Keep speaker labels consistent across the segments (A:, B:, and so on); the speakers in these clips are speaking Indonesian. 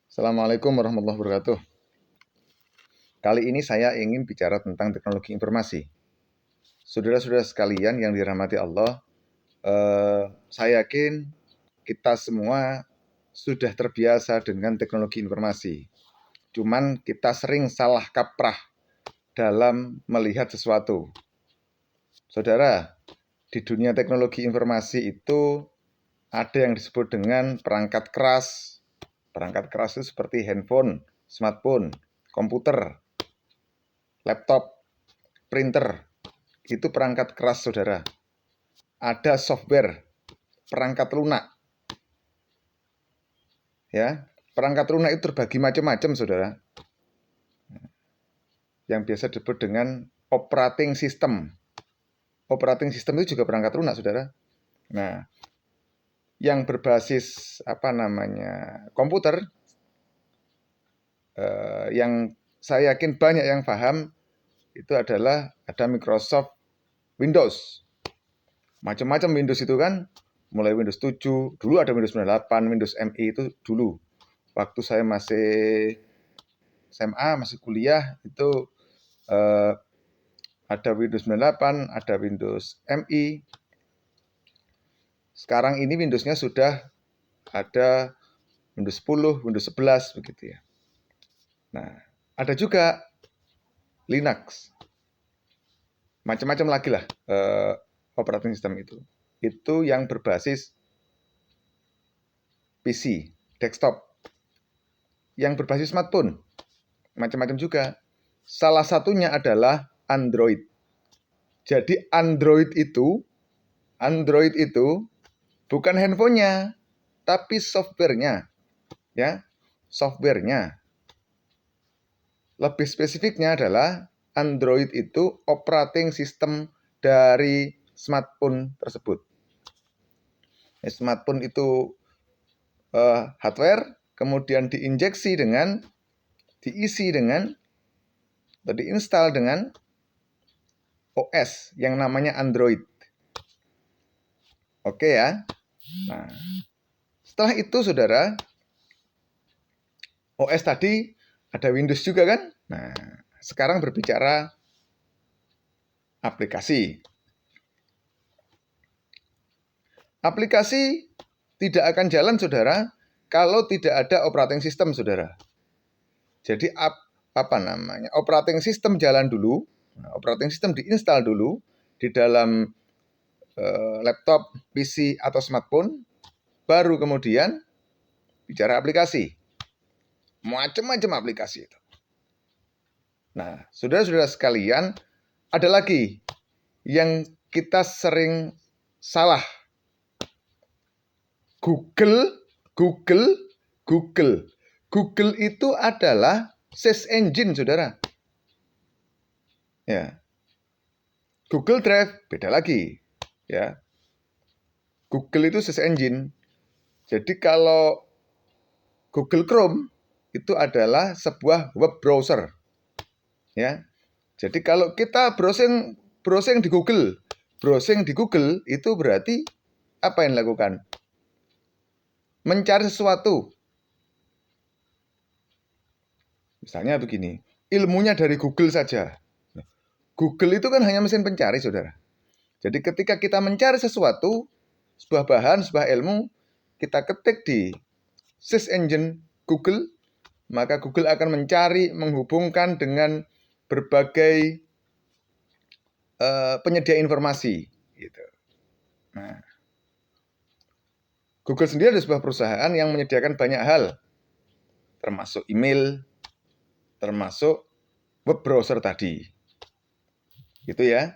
A: Assalamualaikum warahmatullahi wabarakatuh. Kali ini saya ingin bicara tentang teknologi informasi. Saudara-saudara sekalian yang dirahmati Allah, saya yakin kita semua sudah terbiasa dengan teknologi informasi. Cuman kita sering salah kaprah dalam melihat sesuatu. Saudara, di dunia teknologi informasi itu ada yang disebut dengan perangkat keras. Perangkat keras itu seperti handphone, smartphone, komputer, laptop, printer, itu perangkat keras, saudara. Ada software, perangkat lunak. Ya, perangkat lunak itu terbagi macam-macam, saudara. Yang biasa disebut dengan operating system. Operating system itu juga perangkat lunak, saudara. Nah, yang berbasis komputer, yang saya yakin banyak yang paham itu adalah ada Microsoft Windows. Macam-macam Windows itu kan, mulai Windows 7, dulu ada Windows 98, Windows ME itu dulu. Waktu saya masih SMA, masih kuliah, itu ada Windows 98, ada Windows ME. Sekarang ini Windows-nya sudah ada Windows 10, Windows 11, begitu ya. Nah, ada juga Linux. Macam-macam lagi lah operating system itu. Itu yang berbasis PC, desktop. Yang berbasis smartphone, macam-macam juga. Salah satunya adalah Android. Jadi Android itu bukan handphonenya, tapi softwarenya. Ya, softwarenya. Lebih spesifiknya adalah Android itu operating system dari smartphone tersebut. Smartphone itu hardware, kemudian diinjeksi dengan, diisi dengan, atau diinstal dengan OS yang namanya Android. Oke ya. Nah, setelah itu saudara, OS tadi ada Windows juga kan? Nah, sekarang berbicara aplikasi. Aplikasi tidak akan jalan, saudara, kalau tidak ada operating system, saudara. Jadi operating system jalan dulu, operating system diinstal dulu di dalam laptop, PC atau smartphone, baru kemudian bicara aplikasi. Macam-macam aplikasi itu. Nah, saudara-saudara sekalian, ada lagi yang kita sering salah. Google itu adalah search engine, saudara. Ya. Google Drive beda lagi, ya. Google itu search engine. Jadi kalau Google Chrome itu adalah sebuah web browser. Ya. Jadi kalau kita browsing di Google itu berarti apa yang dilakukan? Mencari sesuatu. Misalnya begini, ilmunya dari Google saja. Google itu kan hanya mesin pencari, saudara. Jadi ketika kita mencari sesuatu, sebuah bahan, sebuah ilmu, kita ketik di search engine Google, maka Google akan mencari, menghubungkan dengan berbagai penyedia informasi. Gitu. Nah, Google sendiri adalah sebuah perusahaan yang menyediakan banyak hal, termasuk email, termasuk web browser tadi. Gitu ya.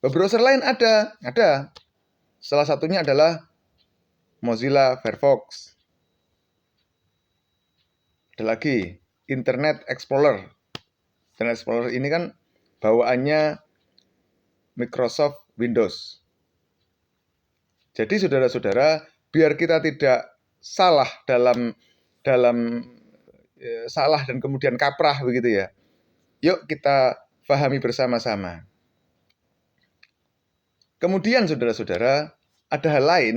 A: Web browser lain ada. Salah satunya adalah Mozilla Firefox. Ada lagi Internet Explorer. Internet Explorer ini kan bawaannya Microsoft Windows. Jadi saudara-saudara, biar kita tidak salah dalam salah dan kemudian kaprah begitu ya. Yuk kita pahami bersama-sama. Kemudian saudara-saudara, ada hal lain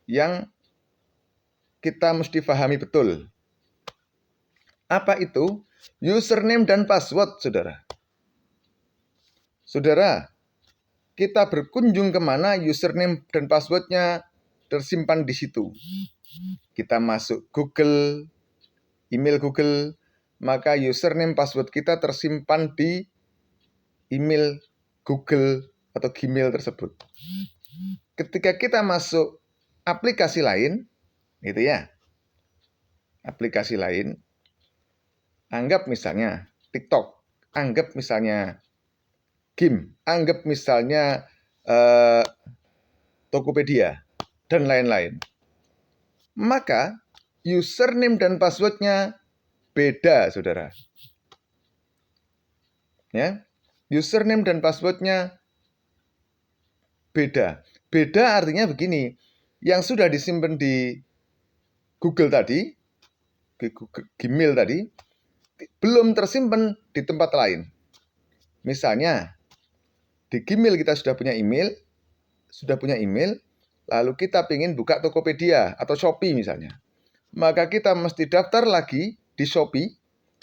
A: yang kita mesti pahami betul. Apa itu? Username dan password, saudara. Saudara, kita berkunjung kemana, username dan passwordnya tersimpan di situ. Kita masuk Google, email Google, maka username password kita tersimpan di email Google atau Gmail tersebut. Ketika kita masuk aplikasi lain, gitu ya, aplikasi lain, anggap misalnya TikTok, anggap misalnya game, anggap misalnya Tokopedia, dan lain-lain. Maka username dan passwordnya beda, saudara. Ya, username dan passwordnya beda. Beda artinya begini, yang sudah disimpan di Google tadi, di Google, Gmail tadi, belum tersimpan di tempat lain. Misalnya, di Gmail kita sudah punya email, lalu kita ingin buka Tokopedia atau Shopee misalnya. Maka kita mesti daftar lagi di Shopee,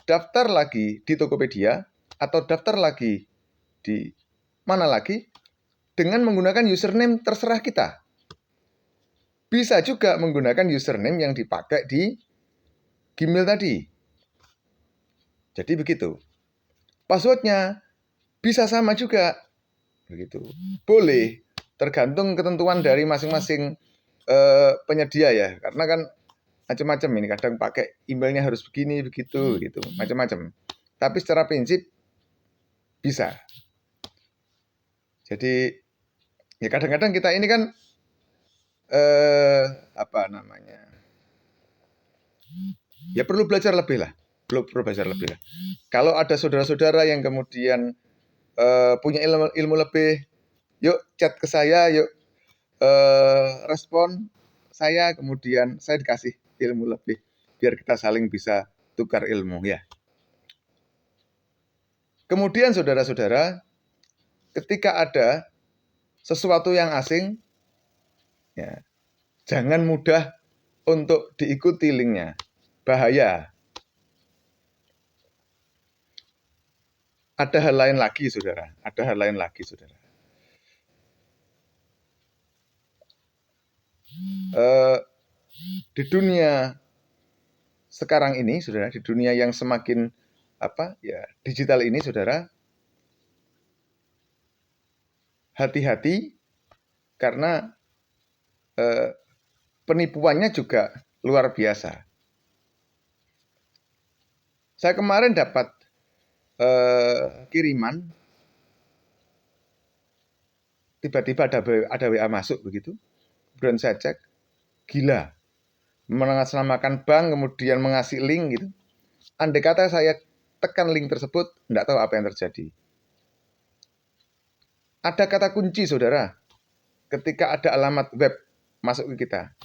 A: daftar lagi di Tokopedia, atau daftar lagi di mana lagi, dengan menggunakan username terserah kita. Bisa juga menggunakan username yang dipakai di Gmail tadi. Jadi begitu. Passwordnya bisa sama juga. Begitu. Boleh, tergantung ketentuan dari masing-masing penyedia ya. Karena kan macam-macam ini, kadang pakai emailnya harus begini, begitu, gitu, macam-macam. Tapi secara prinsip bisa. Jadi ya kadang-kadang kita ini kan ya perlu belajar lebih lah. Kalau ada saudara-saudara yang kemudian punya ilmu lebih, yuk chat ke saya, yuk respon saya, kemudian saya dikasih ilmu lebih, biar kita saling bisa tukar ilmu ya. Kemudian saudara-saudara, ketika ada sesuatu yang asing, ya, jangan mudah untuk diikuti linknya, bahaya. Ada hal lain lagi, saudara. Di dunia sekarang ini, saudara, di dunia yang semakin digital ini, saudara, hati-hati karena penipuannya juga luar biasa. Saya kemarin dapat kiriman, tiba-tiba ada WA masuk begitu. Kemudian saya cek, gila, mengatasnamakan bank, kemudian mengasih link gitu. Andai kata saya tekan link tersebut, tidak tahu apa yang terjadi. Ada kata kunci, saudara, ketika ada alamat web masuk ke kita.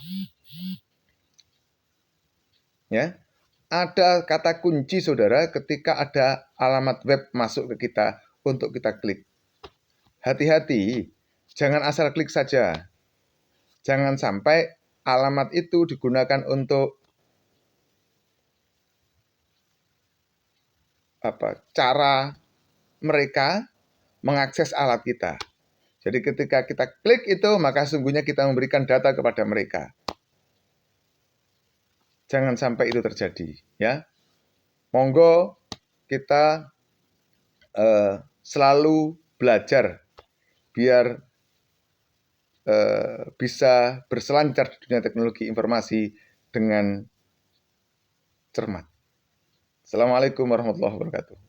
A: Ya, ada kata kunci, saudara, ketika ada alamat web masuk ke kita untuk kita klik. Hati-hati, jangan asal klik saja. Jangan sampai alamat itu digunakan untuk cara mereka mengakses alat kita. Jadi ketika kita klik itu, maka sungguhnya kita memberikan data kepada mereka. Jangan sampai itu terjadi, ya. Monggo kita selalu belajar biar bisa berselancar di dunia teknologi informasi dengan cermat. Assalamualaikum warahmatullahi wabarakatuh.